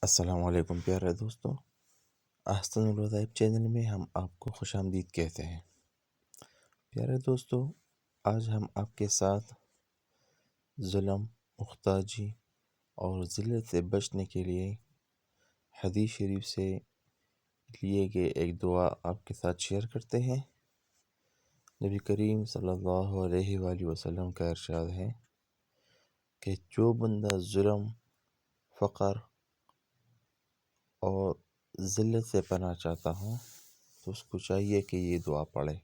السلام علیکم پیارے دوستو، احسن الوظائف چینل میں ہم آپ کو خوش آمدید کہتے ہیں۔ پیارے دوستو، آج ہم آپ کے ساتھ ظلم، محتاجی اور ذلت سے بچنے کے لیے حدیث شریف سے لیے گئے ایک دعا آپ کے ساتھ شیئر کرتے ہیں۔ نبی کریم صلی اللہ علیہ وآلہ وسلم کا ارشاد ہے کہ جو بندہ ظلم، فقر اور ذلت سے پناہ چاہتا ہوں تو اس کو چاہیے کہ یہ دعا پڑھے: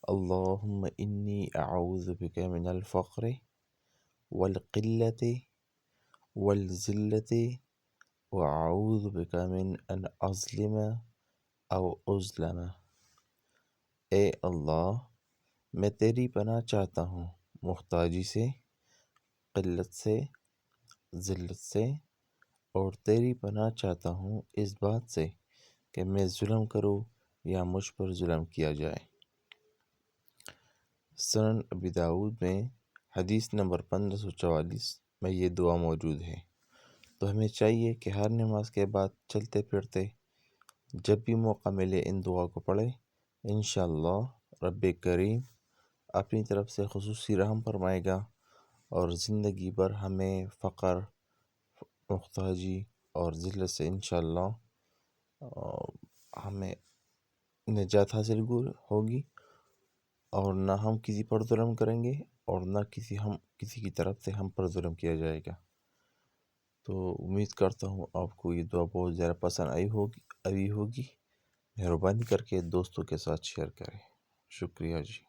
اللہم انی اعوذ بک من الفقر والقلت والذلت واعوذ بک من ان اظلم او اظلم۔ اے اللہ، میں تیری پناہ چاہتا ہوں محتاجی سے، قلت سے، ذلت سے، اور تیری پناہ چاہتا ہوں اس بات سے کہ میں ظلم کروں یا مجھ پر ظلم کیا جائے۔ سنن ابی داؤد میں حدیث نمبر 1544 میں یہ دعا موجود ہے۔ تو ہمیں چاہیے کہ ہر نماز کے بعد چلتے پھرتے جب بھی موقع ملے ان دعا کو پڑھیں۔ انشاءاللہ رب کریم اپنی طرف سے خصوصی رحم فرمائے گا اور زندگی بھر ہمیں فقر، محتاجی اور ذلت سے انشاءاللہ ہمیں نجات حاصل ہوگی، اور نہ ہم کسی پر ظلم کریں گے اور نہ کسی کی طرف سے ہم پر ظلم کیا جائے گا۔ تو امید کرتا ہوں آپ کو یہ دعا بہت زیادہ پسند آئی ہوگی۔ مہربانی کر کے دوستوں کے ساتھ شیئر کریں۔ شکریہ جی۔